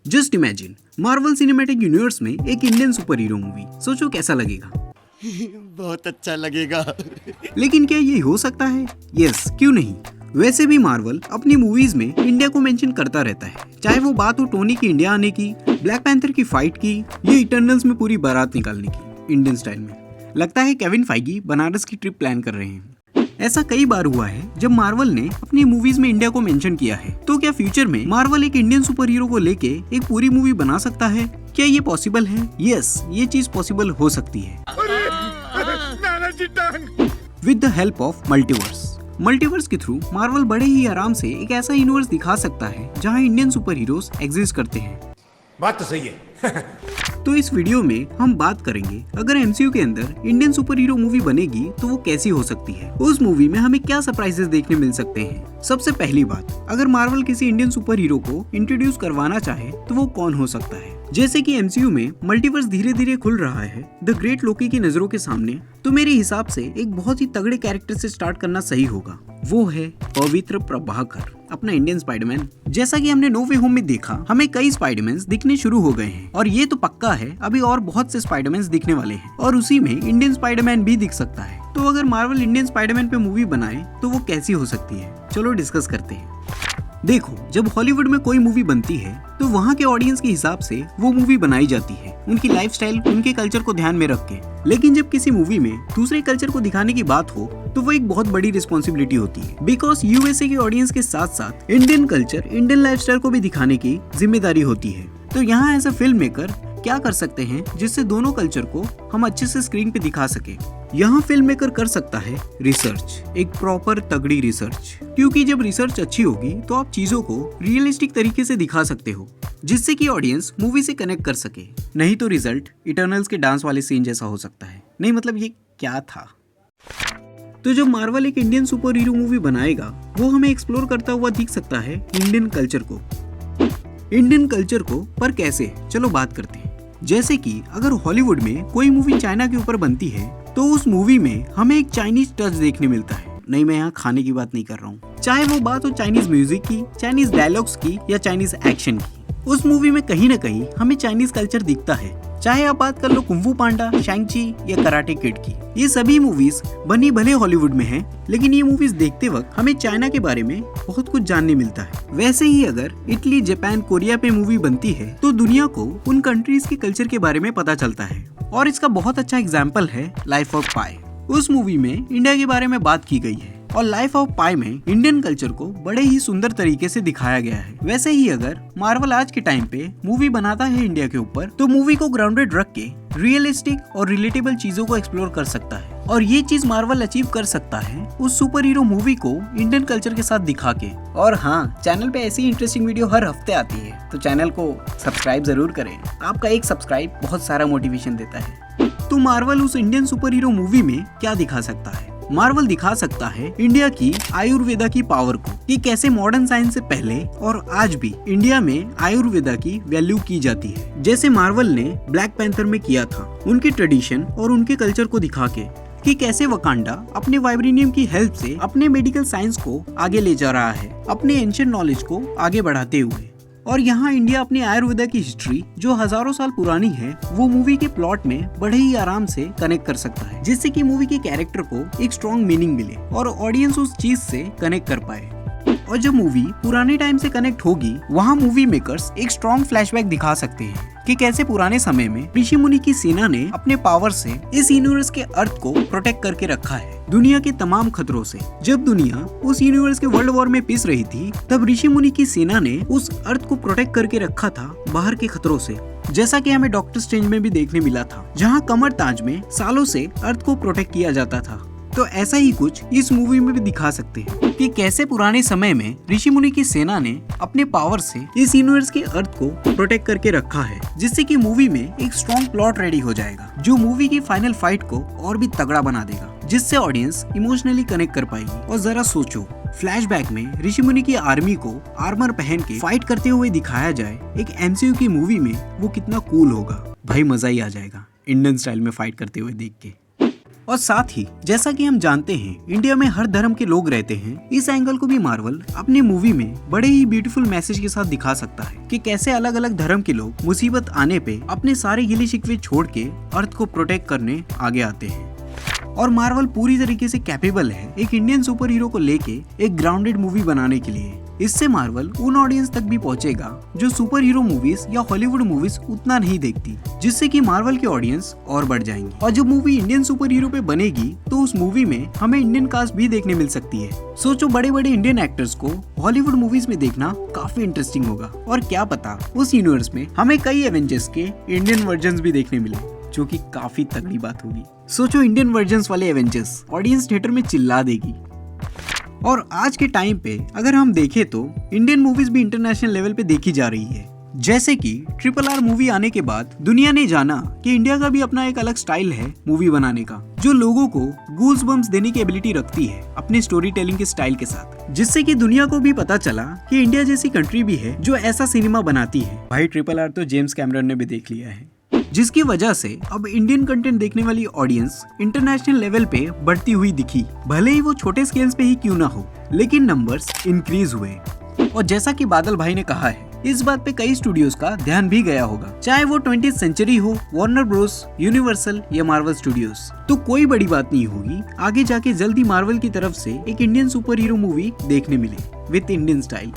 Just imagine Marvel cinematic universe में एक Indian super hero movie, सोचो कैसा लगेगा। बहुत अच्छा लगेगा। लेकिन क्या ये हो सकता है? यस, क्यों नहीं। वैसे भी मार्वल अपनी मूवीज में इंडिया को मेंशन करता रहता है, चाहे वो बात हो टोनी की इंडिया आने की, ब्लैक पैंथर की फाइट की, या इटर्नल्स में पूरी बारात निकालने की इंडियन स्टाइल में। लगता है केविन फाइगी बनारस की ट्रिप प्लान कर रहे हैं। ऐसा कई बार हुआ है जब मार्वल ने अपनी मूवीज में इंडिया को मेंशन किया है। तो क्या फ्यूचर में मार्वल एक इंडियन सुपर हीरो को लेके एक पूरी मूवी बना सकता है? क्या ये पॉसिबल है? यस, ये चीज पॉसिबल हो सकती है with the help of multiverse. Multiverse के थ्रू मार्वल बड़े ही आराम से एक ऐसा यूनिवर्स दिखा सकता है जहां इंडियन सुपर हीरोज एग्जिस्ट करते हैं। बात तो सही है। तो इस वीडियो में हम बात करेंगे, अगर एमसीयू के अंदर इंडियन सुपर हीरो मूवी बनेगी तो वो कैसी हो सकती है, उस मूवी में हमें क्या सरप्राइजेस देखने मिल सकते हैं। सबसे पहली बात, अगर मार्वल किसी इंडियन सुपर हीरो को इंट्रोड्यूस करवाना चाहे तो वो कौन हो सकता है। जैसे कि एमसीयू में मल्टीवर्स धीरे धीरे खुल रहा है द ग्रेट लोकी की नजरों के सामने, तो मेरे हिसाब से एक बहुत ही तगड़े कैरेक्टर से स्टार्ट करना सही होगा। वो है पवित्र प्रभाकर, अपना इंडियन स्पाइडरमैन। जैसा कि हमने नो वे होम में देखा, हमें कई स्पाइडरमैन दिखने शुरू हो गए हैं और ये तो पक्का है अभी और बहुत से स्पाइडरमैन दिखने वाले हैं और उसी में इंडियन स्पाइडरमैन भी दिख सकता है। तो अगर मार्वल इंडियन स्पाइडरमैन पे मूवी बनाए तो वो कैसी हो सकती है, चलो डिस्कस करते हैं। देखो, जब हॉलीवुड में कोई मूवी बनती है तो वहाँ के ऑडियंस के हिसाब से वो मूवी बनाई जाती है, उनकी लाइफस्टाइल, उनके कल्चर को ध्यान में रख के। लेकिन जब किसी मूवी में दूसरे कल्चर को दिखाने की बात हो तो वो एक बहुत बड़ी रिस्पॉन्सिबिलिटी होती है, बिकॉज यूएसए के ऑडियंस के साथ साथ इंडियन कल्चर, इंडियन लाइफस्टाइल को भी दिखाने की जिम्मेदारी होती है। तो यहाँ एज अ फिल्म मेकर क्या कर सकते हैं जिससे दोनों कल्चर को हम अच्छे से स्क्रीन पे दिखा सके। यहाँ फिल्म मेकर कर सकता है रिसर्च, एक प्रॉपर तगड़ी रिसर्च, क्योंकि जब रिसर्च अच्छी होगी तो आप चीजों को रियलिस्टिक तरीके से दिखा सकते हो जिससे कि ऑडियंस मूवी से कनेक्ट कर सके। नहीं तो रिजल्ट इटर्नल्स के डांस वाले सीन जैसा हो सकता है। नहीं मतलब ये क्या था। तो जब मार्वल एक इंडियन सुपर हीरो मूवी बनाएगा वो हमें एक्सप्लोर करता हुआ दिख सकता है इंडियन कल्चर को। पर कैसे, चलो बात करते हैं। जैसे कि अगर हॉलीवुड में कोई मूवी चाइना के ऊपर बनती है तो उस मूवी में हमें एक चाइनीज टच देखने मिलता है। नहीं, मैं यहाँ खाने की बात नहीं कर रहा हूँ, चाहे वो बात हो चाइनीज म्यूजिक की, चाइनीज डायलॉग्स की या चाइनीज एक्शन की। उस मूवी में कहीं ना कहीं हमें चाइनीज कल्चर दिखता है, चाहे आप बात कर लो कुंफू पांडा, शैंग-ची या कराटे किड की। ये सभी मूवीज बनी भले हॉलीवुड में हैं, लेकिन ये मूवीज देखते वक्त हमें चाइना के बारे में बहुत कुछ जानने मिलता है। वैसे ही अगर इटली, जापान, कोरिया पे मूवी बनती है तो दुनिया को उन कंट्रीज के कल्चर के बारे में पता चलता है। और इसका बहुत अच्छा एग्जाम्पल है लाइफ ऑफ पाई। उस मूवी में इंडिया के बारे में बात की गई है और लाइफ ऑफ पाई में इंडियन कल्चर को बड़े ही सुंदर तरीके से दिखाया गया है। वैसे ही अगर मार्वल आज के टाइम पे मूवी बनाता है इंडिया के ऊपर तो मूवी को ग्राउंडेड रख के रियलिस्टिक और रिलेटेबल चीजों को एक्सप्लोर कर सकता है। और ये चीज मार्वल अचीव कर सकता है उस सुपर हीरो मूवी को इंडियन कल्चर के साथ दिखा के। और हाँ, चैनल पे ऐसी इंटरेस्टिंग वीडियो हर हफ्ते आती है, तो चैनल को सब्सक्राइब जरूर करें। आपका एक सब्सक्राइब बहुत सारा मोटिवेशन देता है। तो मार्वल उस इंडियन सुपर हीरो मूवी में क्या दिखा सकता है? मार्वल दिखा सकता है इंडिया की आयुर्वेदा की पावर को, कि कैसे मॉडर्न साइंस से पहले और आज भी इंडिया में आयुर्वेदा की वैल्यू की जाती है। जैसे मार्वल ने ब्लैक पैंथर में किया था, उनके ट्रेडिशन और उनके कल्चर को दिखा के, कि कैसे वकांडा अपने वाइब्रेनियम की हेल्प से अपने मेडिकल साइंस को आगे ले जा रहा है, अपने एंशिएंट नॉलेज को आगे बढ़ाते हुए। और यहाँ इंडिया अपनी आयुर्वेदा की हिस्ट्री जो हजारों साल पुरानी है वो मूवी के प्लॉट में बड़े ही आराम से कनेक्ट कर सकता है, जिससे कि मूवी के कैरेक्टर को एक स्ट्रॉन्ग मीनिंग मिले और ऑडियंस उस चीज से कनेक्ट कर पाए। और जब मूवी पुराने टाइम से कनेक्ट होगी वहाँ मूवी मेकर्स एक स्ट्रॉन्ग फ्लैशबैक दिखा सकते हैं कि कैसे पुराने समय में ऋषि मुनि की सेना ने अपने पावर से इस यूनिवर्स के अर्थ को प्रोटेक्ट करके रखा है दुनिया के तमाम खतरों से। जब दुनिया उस यूनिवर्स के वर्ल्ड वॉर में पिस रही थी तब ऋषि मुनि की सेना ने उस अर्थ को प्रोटेक्ट करके रखा था बाहर के खतरों से, जैसा कि हमें डॉक्टर स्ट्रेंज में भी देखने मिला था, जहाँ कमर ताज में सालों से अर्थ को प्रोटेक्ट किया जाता था। तो ऐसा ही कुछ इस मूवी में भी दिखा सकते हैं कि कैसे पुराने समय में ऋषि मुनि की सेना ने अपने पावर से इस यूनिवर्स के अर्थ को प्रोटेक्ट करके रखा है, जिससे कि मूवी में एक स्ट्रॉन्ग प्लॉट रेडी हो जाएगा जो मूवी की फाइनल फाइट को और भी तगड़ा बना देगा, जिससे ऑडियंस इमोशनली कनेक्ट कर पाएगी। और जरा सोचो, फ्लैशबैक में ऋषि मुनि की आर्मी को आर्मर पहन के फाइट करते हुए दिखाया जाए एक एमसीयू की मूवी में, वो कितना कूल होगा भाई, मजा ही आ जाएगा इंडियन स्टाइल में फाइट करते हुए देख के। और साथ ही जैसा कि हम जानते हैं इंडिया में हर धर्म के लोग रहते हैं, इस एंगल को भी मार्वल अपनी मूवी में बड़े ही ब्यूटीफुल मैसेज के साथ दिखा सकता है कि कैसे अलग अलग धर्म के लोग मुसीबत आने पे अपने सारे गिले शिकवे छोड़ के अर्थ को प्रोटेक्ट करने आगे आते हैं। और मार्वल पूरी तरीके से कैपेबल है एक इंडियन सुपर हीरो को लेके एक ग्राउंडेड मूवी बनाने के लिए। इससे मार्वल उन ऑडियंस तक भी पहुंचेगा जो सुपर हीरो मूवीज या हॉलीवुड मूवीज उतना नहीं देखती, जिससे कि मार्वल के ऑडियंस और बढ़ जाएंगी। और जब मूवी इंडियन सुपर हीरो पे बनेगी तो उस मूवी में हमें इंडियन कास्ट भी देखने मिल सकती है। सोचो, बड़े बड़े इंडियन एक्टर्स को हॉलीवुड मूवीज में देखना काफी इंटरेस्टिंग होगा। और क्या पता उस यूनिवर्स में हमें कई एवेंजर्स के इंडियन वर्जन भी देखने मिले, जो कि काफी तगड़ी बात होगी। सोचो, इंडियन वर्जन्स वाले एवेंजर्स ऑडियंस थिएटर में चिल्ला देगी। और आज के टाइम पे अगर हम देखें तो इंडियन मूवीज भी इंटरनेशनल लेवल पे देखी जा रही है। जैसे कि RRR मूवी आने के बाद दुनिया ने जाना कि इंडिया का भी अपना एक अलग स्टाइल है मूवी बनाने का, जो लोगों को गूज बम्स देने की एबिलिटी रखती है अपनी स्टोरी टेलिंग के स्टाइल के साथ, जिससे कि दुनिया को भी पता चला कि इंडिया जैसी कंट्री भी है जो ऐसा सिनेमा बनाती है। भाई RRR तो जेम्स कैमरन ने भी देख लिया है, जिसकी वजह से अब इंडियन कंटेंट देखने वाली ऑडियंस इंटरनेशनल लेवल पे बढ़ती हुई दिखी। भले ही वो छोटे स्केल्स पे ही क्यों ना हो, लेकिन नंबर्स इंक्रीज हुए। और जैसा कि बादल भाई ने कहा है, इस बात पे कई स्टूडियोज का ध्यान भी गया होगा, चाहे वो 20th सेंचुरी हो, वार्नर ब्रोस, यूनिवर्सल या मार्वल स्टूडियोज। तो कोई बड़ी बात नहीं होगी आगे जाके जल्दी मार्वल की तरफ से एक इंडियन सुपर हीरो मूवी देखने मिले विद इंडियन स्टाइल।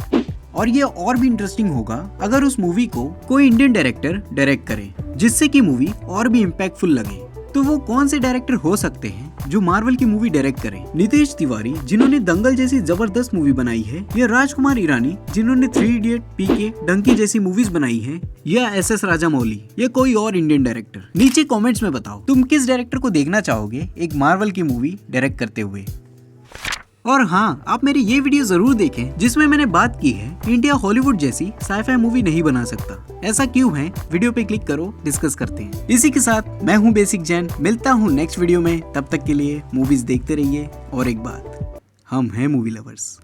और ये और भी इंटरेस्टिंग होगा अगर उस मूवी को कोई इंडियन डायरेक्टर डायरेक्ट करे, जिससे कि मूवी और भी इम्पैक्टफुल लगे। तो वो कौन से डायरेक्टर हो सकते हैं जो मार्वल की मूवी डायरेक्ट करें? नितेश तिवारी, जिन्होंने दंगल जैसी जबरदस्त मूवी बनाई है, या राजकुमार ईरानी, जिन्होंने 3 इडियट, पीके, डंकी जैसी मूवीज बनाई है, या SS राजामौली, या कोई और इंडियन डायरेक्टर? नीचे कमेंट्स में बताओ तुम किस डायरेक्टर को देखना चाहोगे एक मार्वल की मूवी डायरेक्ट करते हुए। और हाँ, आप मेरी ये वीडियो जरूर देखें जिसमें मैंने बात की है इंडिया हॉलीवुड जैसी साइफाई मूवी नहीं बना सकता। ऐसा क्यों है? वीडियो पे क्लिक करो, डिस्कस करते हैं। इसी के साथ मैं हूँ बेसिक जैन, मिलता हूँ नेक्स्ट वीडियो में। तब तक के लिए मूवीज देखते रहिए। और एक बात, हम हैं मूवी लवर्स।